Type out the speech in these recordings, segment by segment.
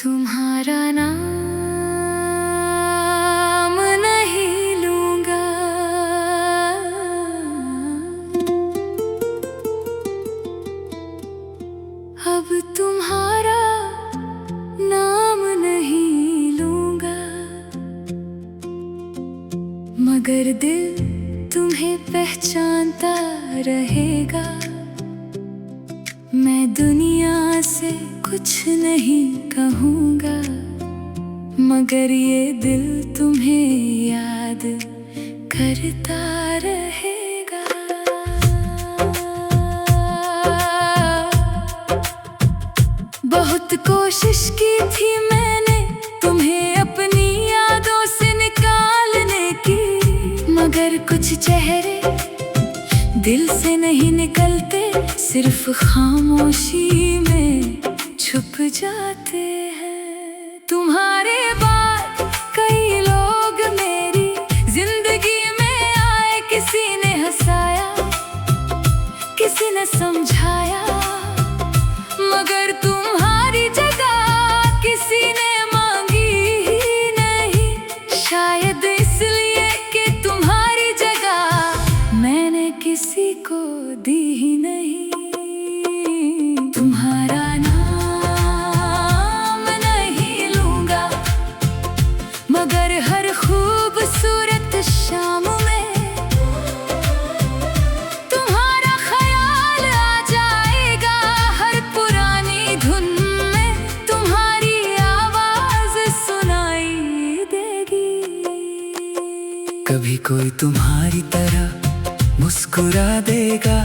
तुम्हारा नाम नहीं लूंगा, अब तुम्हारा नाम नहीं लूंगा, मगर दिल तुम्हें पहचानता रहेगा। मैं दुनिया से कुछ नहीं कहूँगा, मगर ये दिल तुम्हें याद करता रहेगा। बहुत कोशिश की थी मैंने तुम्हें अपनी यादों से निकालने की, मगर कुछ चेहरे दिल से नहीं निकलते, सिर्फ खामोशी में छुप जाते हैं। तुम्हारे बाद कई लोग मेरी जिंदगी में आए, किसी ने हंसाया, किसी ने समझाया, मगर तुम्हारी जगह किसी ने मांगी ही नहीं। शायद इसलिए कि तुम्हारी जगह मैंने किसी को दी ही नहीं। तुम्हारा नाम नहीं लूंगा, मगर हर खूबसूरत शाम में तुम्हारा ख्याल आ जाएगा। हर पुरानी धुन में तुम्हारी आवाज सुनाई देगी। कभी कोई तुम्हारी तरह मुस्कुरा देगा,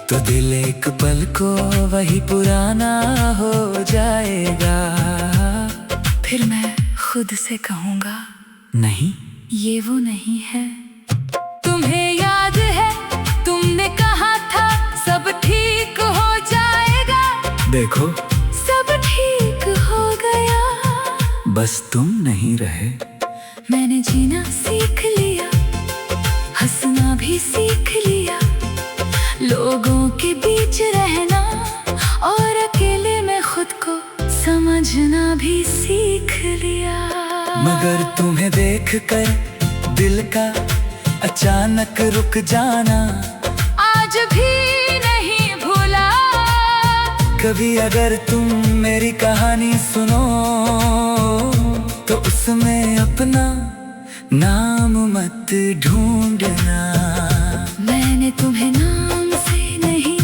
तो दिल एक पल को वही पुराना हो जाएगा। फिर मैं खुद से कहूँगा, नहीं, ये वो नहीं है। तुम्हें याद है तुमने कहा था सब ठीक हो जाएगा, देखो सब ठीक हो गया। बस तुम नहीं रहे। मैंने जीना सीख लिया, हंसना भी सीख लिया, लोगों के बीच रहना और अकेले में खुद को समझना भी सीख लिया। मगर तुम्हें देखकर दिल का अचानक रुक जाना आज भी नहीं भूला। कभी अगर तुम मेरी कहानी सुनो, तो उसमें अपना नाम मत ढूंढना। मैंने तुम्हें नाम से नहीं,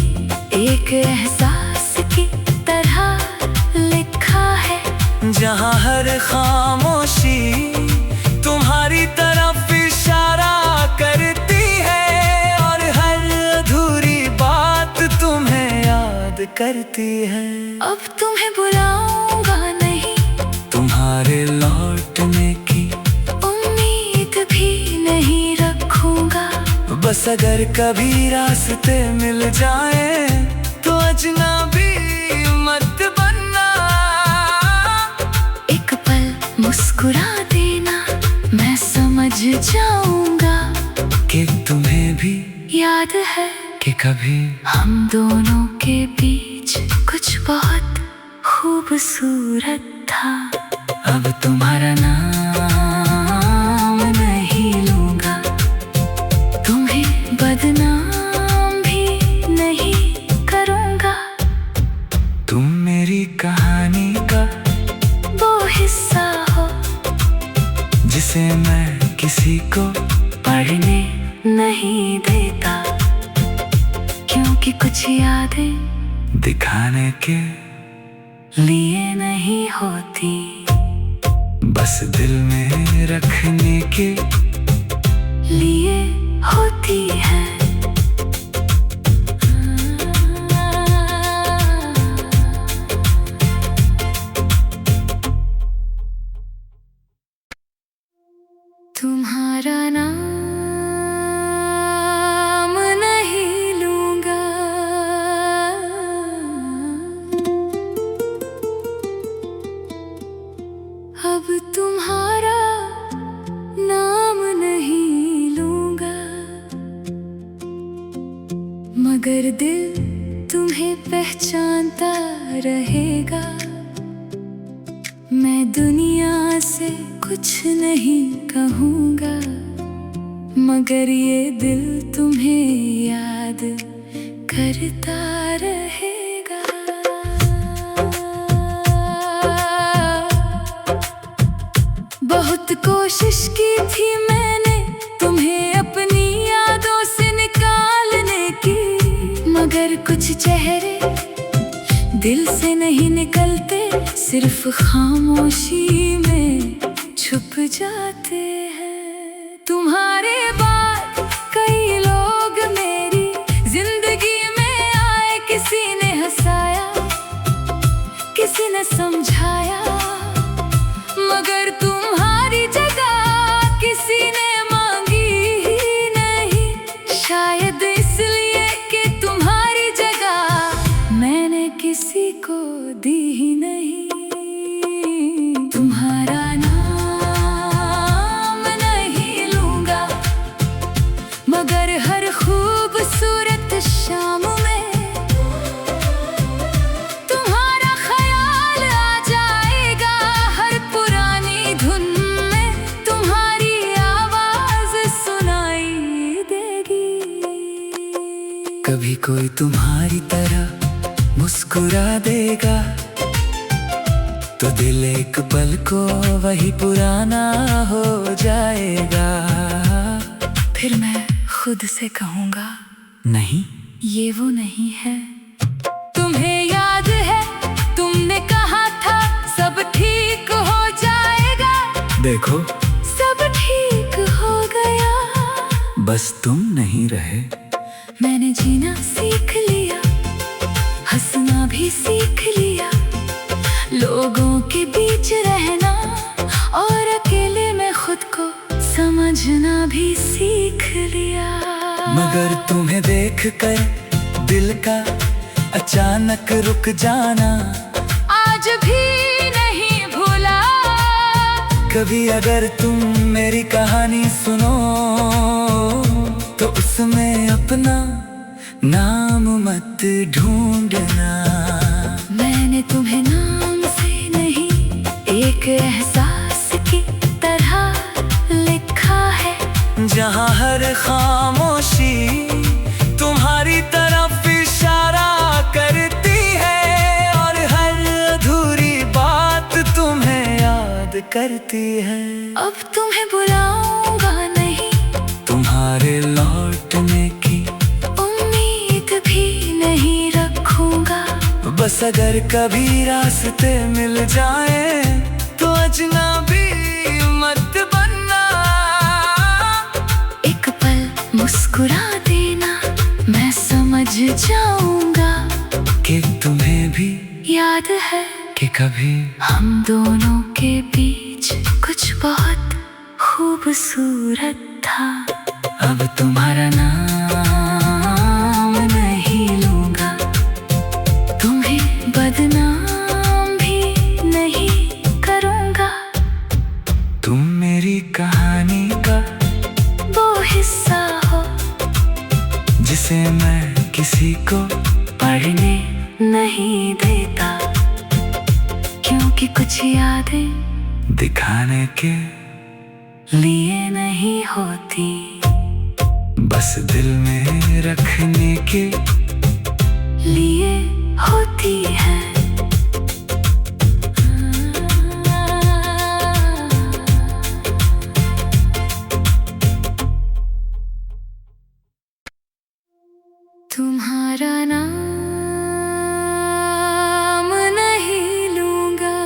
एक एहसास की तरह लिखा है, जहाँ हर खामोशी तुम्हारी तरफ इशारा करती है, और हर अधूरी बात तुम्हें याद करती है। अब तुम्हें बुलाऊंगा नहीं, तुम्हारे लौटने की उम्मीद भी नहीं रखूंगा। बस अगर कभी रास्ते मिल जाए, तो अजनबी मत बनना। एक पल मुस्कुरा देना, मैं समझ जाऊंगा कि तुम्हें भी याद है कि कभी हम दोनों के बीच कुछ बहुत खूबसूरत था। अब तुम्हारा नाम नहीं लूंगा, तुम्हें बदनाम भी नहीं करूंगा। तुम मेरी कहानी का वो हिस्सा हो जिसे मैं किसी को पढ़ने नहीं देता, क्योंकि कुछ यादें दिखाने के लिए नहीं होती, बस दिल में रखने के लिए होती है। तुम्हारा नाम नहीं लूंगा, अब तुम्हारा नाम नहीं लूंगा, मगर दिल तुम्हें पहचानता रहेगा। कुछ नहीं कहूँगा, मगर ये दिल तुम्हें याद करता रहेगा। बहुत कोशिश की थी मैंने तुम्हें अपनी यादों से निकालने की, मगर कुछ चेहरे दिल से नहीं निकलते, सिर्फ खामोशी में छुप जाते हैं। तुम्हारे बाद कई लोग मेरी जिंदगी में आए, किसी ने हंसाया, किसी ने समझाया, मगर तुम्हारी जगह किसी ने मांगी ही नहीं। शायद इसलिए कि तुम्हारी जगह मैंने किसी को दी ही नहीं। तुम्हारा नाम नहीं लूंगा, मगर हर खूबसूरत शाम में तुम्हारा ख्याल आ जाएगा। हर पुरानी धुन में तुम्हारी आवाज सुनाई देगी। कभी कोई तुम्हारी तरह मुस्कुरा देगा, तो दिल एक पल को वही पुराना हो जाएगा। फिर मैं खुद से कहूँगा, नहीं, ये वो नहीं है। तुम्हें याद है तुमने कहा था सब ठीक हो जाएगा, देखो सब ठीक हो गया। बस तुम नहीं रहे। मैंने जीना सीख लिया, हंसना भी सीख लिया, लोगों के बीच रहना और अकेले में खुद को समझना भी सीख लिया। मगर तुम्हें देखकर दिल का अचानक रुक जाना आज भी नहीं भूला। कभी अगर तुम मेरी कहानी सुनो, तो उसमें अपना नाम मत ढूंढना। मैंने तुम्हें नाम से नहीं, एक एहसास की तरह लिखा है, जहाँ हर खामोशी तुम्हारी तरफ इशारा करती है, और हर अधूरी बात तुम्हें याद करती है। अब तुम्हें बुलाऊंगा नहीं, तुम्हारे लौटने की उम्मीद भी नहीं रखूंगा। बस अगर कभी रास्ते मिल जाए, तो अजनबी मत बनना। एक पल मुस्कुरा देना, मैं समझ जाऊंगा कि तुम्हें भी याद है कि कभी हम दोनों के बीच कुछ बहुत खूबसूरत था। अब तुम्हारा नाम नहीं लूंगा, तुम्हें बदनाम भी नहीं करूंगा। तुम मेरी कहानी का वो हिस्सा हो जिसे मैं किसी को पढ़ने नहीं देता, क्योंकि कुछ यादें दिखाने के लिए नहीं होती, बस दिल में रखने के लिए होती है। तुम्हारा नाम नहीं लूंगा,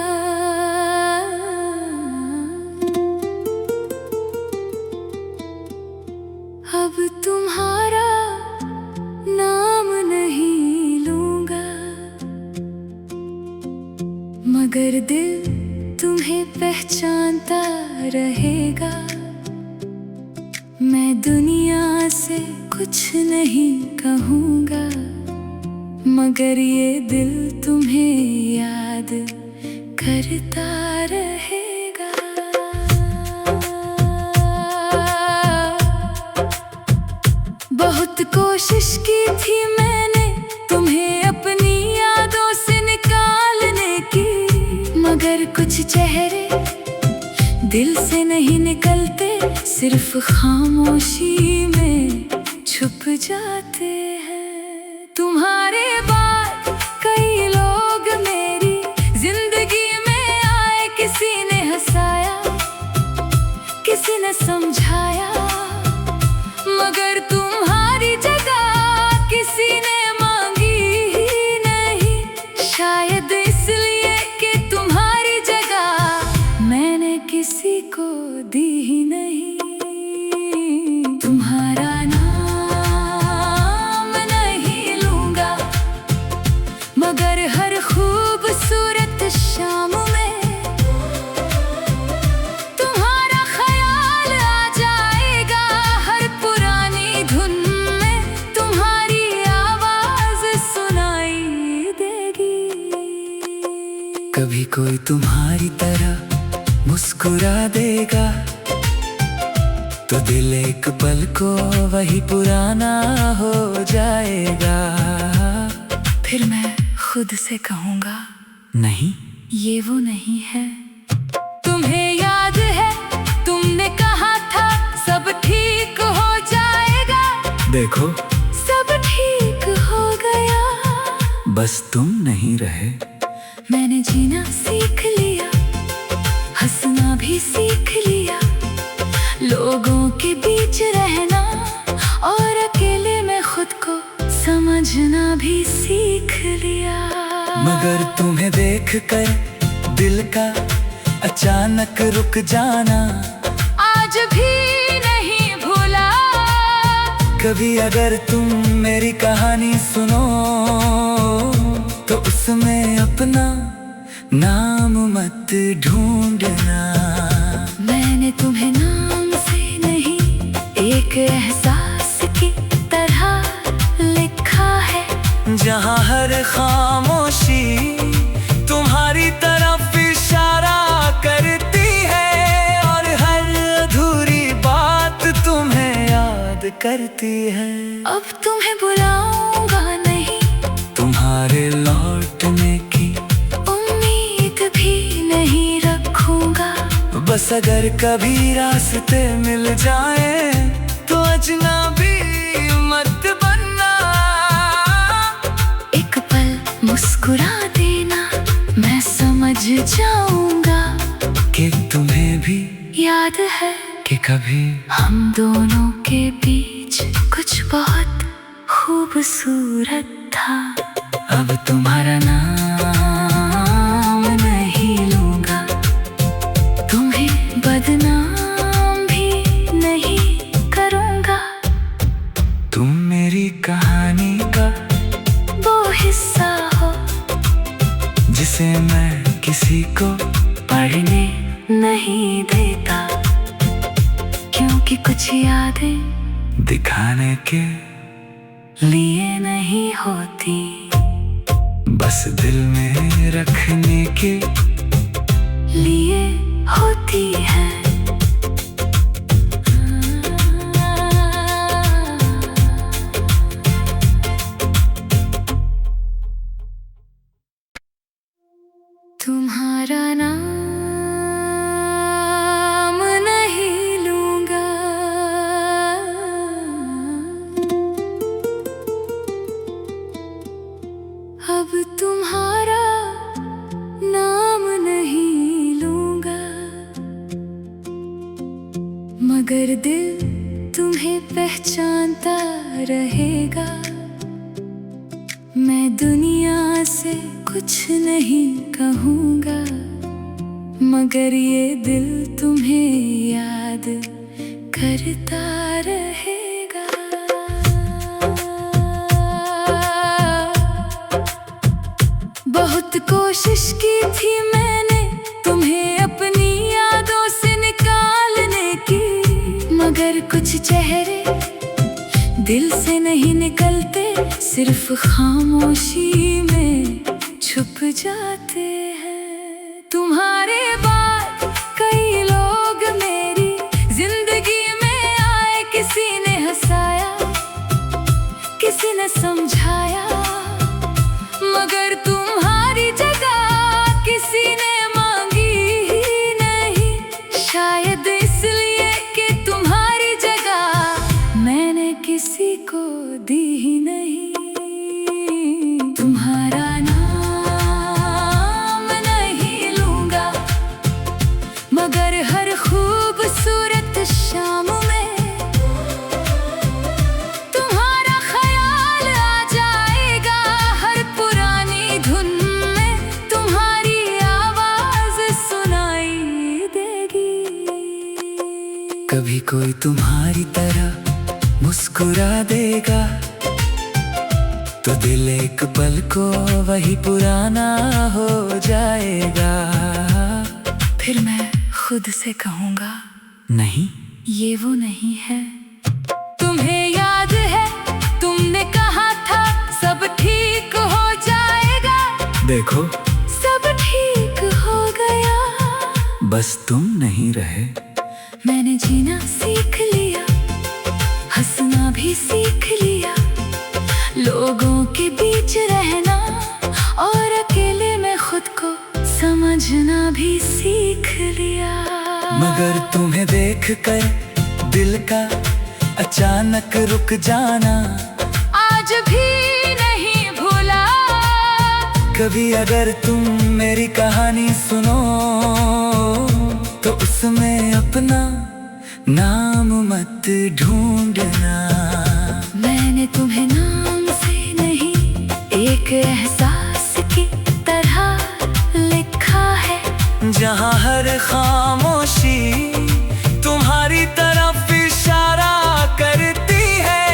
अब तुम्हारा नाम नहीं लूंगा, मगर दिल तुम्हें पहचानता रहेगा। मैं दुनिया से कुछ नहीं कहूँगा, मगर ये दिल तुम्हें याद करता रहेगा। बहुत कोशिश की थी मैंने तुम्हें अपनी यादों से निकालने की, मगर कुछ चेहरे दिल से नहीं निकलते, सिर्फ खामोशी में छुप जाते हैं। तुम्हारे बाद कई लोग मेरी जिंदगी में आए, किसी ने हंसाया, किसी ने समझाया, मगर तुम्हारी जगह किसी ने मांगी ही नहीं। शायद इसलिए कि तुम्हारी जगह मैंने किसी को दी ही नहीं। तुम्हारा नाम नहीं लूंगा, मगर हर खूबसूरत शाम में तुम्हारा ख्याल आ जाएगा। हर पुरानी धुन में तुम्हारी आवाज सुनाई देगी। कभी कोई तुम्हारी तरह मुस्कुरा देगा, तो दिल एक पल को वही पुराना हो जाएगा। फिर मैं खुद से कहूँगा, नहीं, ये वो नहीं है। तुम्हें याद है तुमने कहा था सब ठीक हो जाएगा, देखो सब ठीक हो गया। बस तुम नहीं रहे। मैंने जीना सीख लिया, हंसना भी सीख लिया, लोगों के बीच रहना और अकेले में खुद को समझना भी सीख लिया। मगर तुम्हें देखकर दिल का अचानक रुक जाना आज भी नहीं भूला। कभी अगर तुम मेरी कहानी सुनो, तो उसमें अपना नाम मत ढूंढना। मैंने तुम्हें नाम से नहीं, एक एहसास की तरह लिखा है, जहाँ हर खामोशी तुम्हारी तरफ इशारा करती है, और हर अधूरी बात तुम्हें याद करती है। अब तुम्हें बुलाऊंगा नहीं, तुम्हारे लौटने की उम्मीद भी नहीं रखूंगा। बस अगर कभी रास्ते मिल जाए, तो अजनबी मत बनना। एक पल मुस्कुरा देना, मैं समझ जाऊंगा कि तुम्हें भी याद है कि कभी हम दोनों के बीच कुछ बहुत खूबसूरत था। अब तुम्हारा नाम नहीं लूंगा, तुम्हें बदनाम भी नहीं करूंगा। तुम मेरी कहानी का वो हिस्सा हो जिसे मैं किसी को पढ़ने नहीं देता, क्योंकि कुछ यादें दिखाने के लिए नहीं होती, बस दिल में रखने के लिए होती है। तुम्हारा नाम नहीं लूंगा, अब तुम्हारा नाम नहीं लूंगा, मगर दिल तुम्हें पहचानता रहेगा। मैं दुनिया से कुछ नहीं कहूँगा, मगर ये दिल तुम्हें याद करता रहेगा। बहुत कोशिश की थी मैंने तुम्हें अपनी यादों से निकालने की, मगर कुछ चेहरे दिल से नहीं निकलते, सिर्फ खामोशी में छुप जाते हैं। तुम्हारे बाद कई लोग मेरी जिंदगी में आए, किसी ने हंसाया, किसी ने समझाया, मगर तुम्हारी जगह किसी ने मांगी ही नहीं। शायद कभी कोई तुम्हारी तरह मुस्कुरा देगा तो दिल एक पल को वही पुराना हो जाएगा। फिर मैं खुद से कहूँगा नहीं, ये वो नहीं है। तुम्हें याद है तुमने कहा था सब ठीक हो जाएगा, देखो सब ठीक हो गया। बस तुम नहीं रहे। मैंने जीना सीख लिया, हंसना भी सीख लिया, लोगों के बीच रहना और अकेले में खुद को समझना भी सीख लिया। मगर तुम्हें देखकर दिल का अचानक रुक जाना आज भी नहीं भूला। कभी अगर तुम मेरी कहानी सुनो तो उसमें अपना नाम मत ढूंढना। मैंने तुम्हें नाम से नहीं, एक एहसास की तरह लिखा है, जहाँ हर खामोशी तुम्हारी तरफ इशारा करती है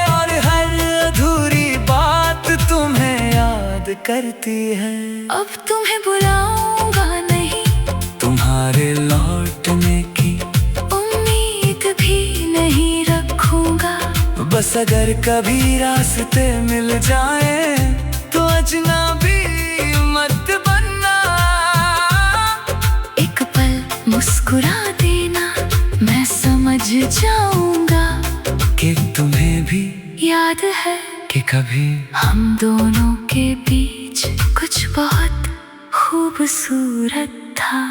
और हर अधूरी बात तुम्हें याद करती है। अब तुम्हें बुलाऊंगा नहीं, तुम्हारे लौटने की उम्मीद भी नहीं रखूंगा। बस अगर कभी रास्ते मिल जाए तो अजनबी मत बनना। एक पल मुस्कुरा देना, मैं समझ जाऊंगा कि तुम्हें भी याद है कि कभी हम दोनों के बीच कुछ बहुत खूबसूरत था।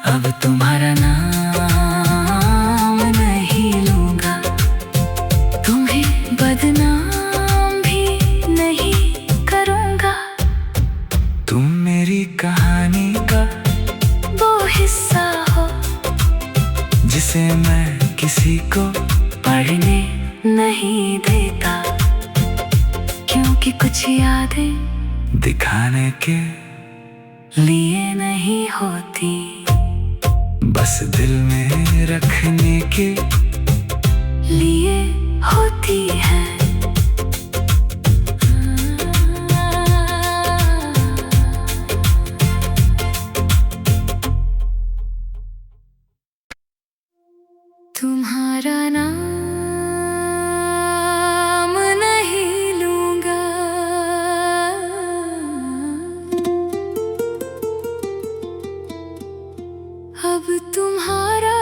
अब तुम्हारा नाम नहीं लूंगा, तुम्हें बदनाम भी नहीं करूंगा। तुम मेरी कहानी का वो हिस्सा हो जिसे मैं किसी को पढ़ने नहीं देता, क्योंकि कुछ यादें दिखाने के लिए नहीं होती, बस दिल में रखने के लिए होती है। तुम्हारा नाम नहीं लूंगा, अब तुम्हारा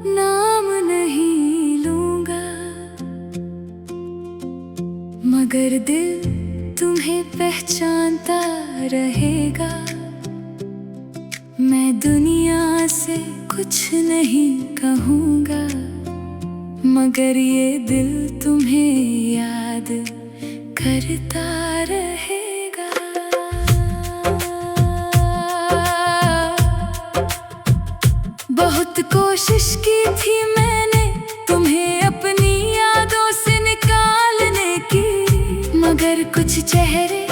नाम नहीं लूंगा। मगर दिल तुम्हें पहचानता रहेगा। मैं दुनिया से कुछ नहीं कहूँगा, मगर ये दिल तुम्हें याद करता रहेगा। बहुत कोशिश की थी मैंने तुम्हें अपनी यादों से निकालने की, मगर कुछ चेहरे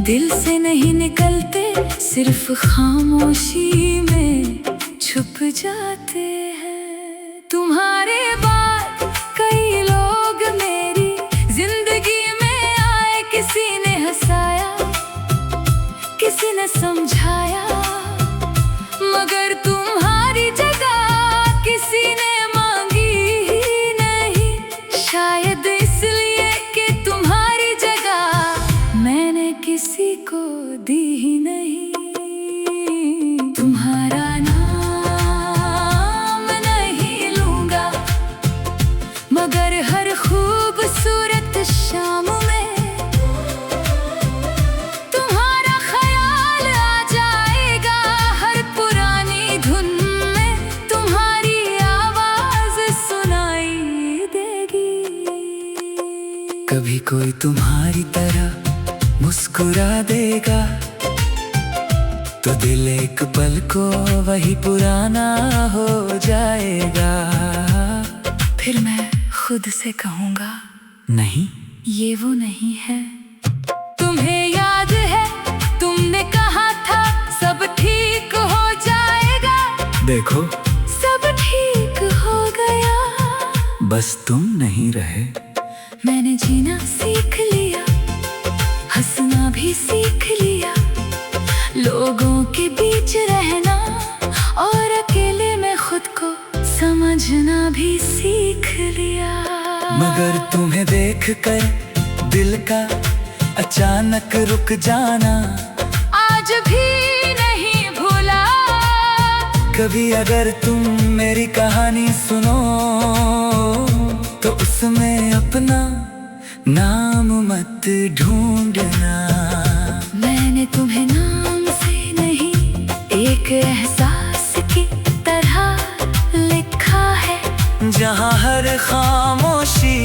दिल से नहीं निकलते, सिर्फ खामोशी में छुप जाते हैं। तुम्हारे बाद कई लोग मेरी जिंदगी में आए, किसी ने हंसाया, किसी ने समझाया, मगर तुम्हारी जगह किसी ने मांगी ही नहीं। शायद इसलिए कि तुम्हारी जगह मैंने किसी को दी ही नहीं। तुम्हारा नाम नहीं लूंगा, मगर हर खूबसूरत शाम में तुम्हारा ख्याल आ जाएगा। हर पुरानी धुन में तुम्हारी आवाज सुनाई देगी। कभी कोई तुम्हारी तरह मुस्कुरा देगा तो दिल एक पल को वही पुराना हो जाएगा। फिर मैं खुद से कहूँगा नहीं, ये वो नहीं है। तुम्हें याद है तुमने कहा था सब ठीक हो जाएगा, देखो सब ठीक बस तुम नहीं रहे। मैंने जीना सीख लिया, हंसना भी सीख लिया, लोगों के बीच रहना और अकेले में खुद को समझना भी सीख लिया। मगर तुम्हें देखकर दिल का अचानक रुक जाना आज भी नहीं भूला। कभी अगर तुम मेरी कहानी सुनो तो उसमें अपना नाम मत ढूंढना। मैंने तुम्हें नाम से नहीं, एक एहसास की तरह लिखा है, जहाँ हर खामोशी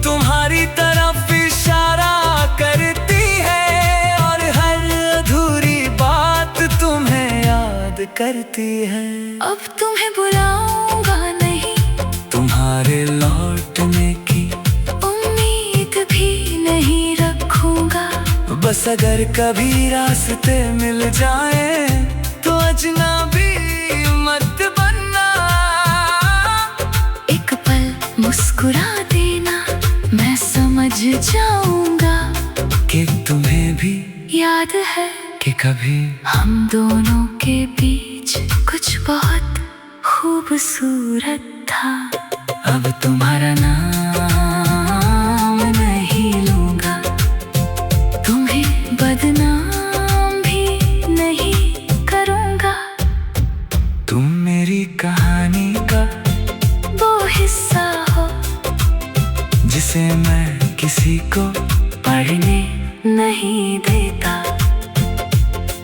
तुम्हारी तरफ इशारा करती है और हर अधूरी बात तुम्हें याद करती है। अब तुम्हें बुलाऊंगा नहीं, तुम्हारे लौटने की उम्मीद भी नहीं रखूंगा। बस अगर कभी रास्ते मिल जाए तो अजनबी मत बनना। एक पल मुस्कुरा देना, मैं समझ जाऊंगा कि तुम्हें भी याद है कि कभी हम दोनों के बीच कुछ बहुत खूबसूरत था। अब तुम्हारा नाम नहीं लूंगा, तुम्हें बदनाम भी नहीं करूंगा। तुम मेरी कहानी का वो हिस्सा हो जिसे मैं किसी को पढ़ने नहीं देता,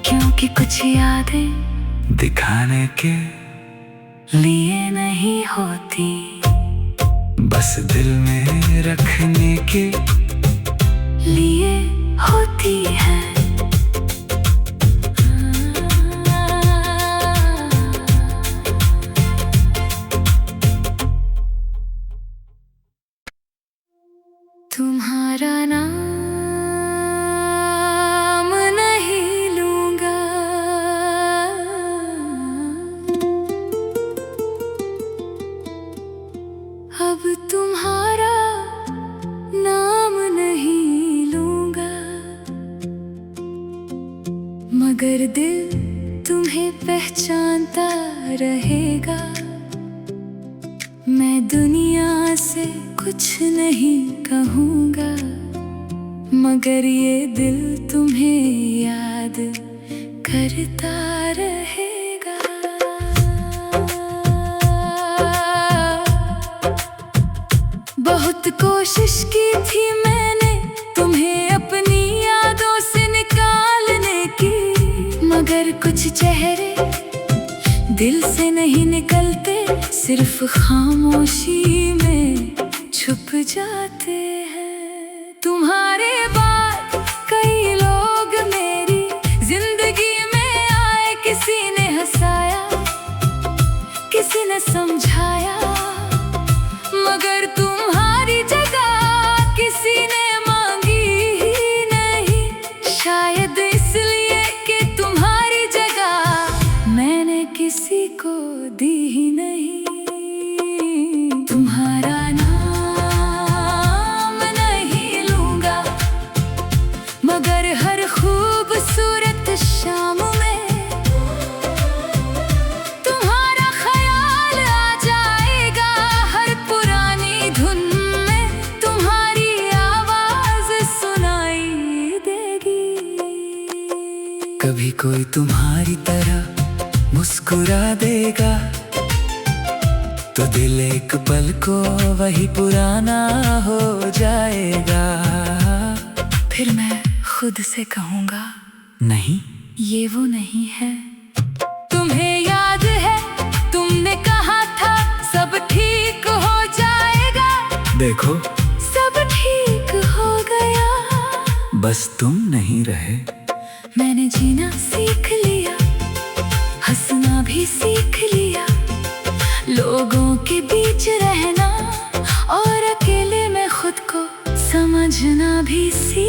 क्योंकि कुछ यादें दिखाने के लिए नहीं होती, बस दिल में रखने के लिए होती है। तुम्हारा नाम नहीं लूंगा, अब तुम्हारा नाम नहीं लूंगा। मगर दिल तुम्हें पहचानता रहेगा। मैं दुनिया से कुछ नहीं कहूँगा, मगर ये दिल तुम्हें याद करता रहेगा। बहुत कोशिश की थी मैंने तुम्हें अपनी यादों से निकालने की, मगर कुछ चेहरे दिल से नहीं निकलते, सिर्फ खामोशी में छुप जाते हैं। तुम्हारे बाद कई लोग मेरी जिंदगी में आए, किसी ने हंसाया, किसी ने समझाया, मगर तुम्हारी जगह किसी ने मांगी ही नहीं। शायद इसलिए कि तुम्हारी जगह मैंने किसी को दी ही नहीं। तुम्हारा नाम नहीं लूंगा, मगर हर खूबसूरत शाम में तुम्हारा ख्याल आ जाएगा। हर पुरानी धुन में तुम्हारी आवाज सुनाई देगी। कभी कोई तुम्हारी तरह मुस्कुरा देगा तो दिल एक पल को वही पुराना हो जाएगा। फिर मैं खुद से कहूँगा, नहीं ये वो नहीं है। तुम्हें याद है तुमने कहा था सब ठीक हो जाएगा, देखो सब ठीक हो गया। बस तुम नहीं रहे। मैंने जीना सीख लिया, हंसना भी सीख लिया, लोगों के बीच रहना और अकेले में खुद को समझना भी सीख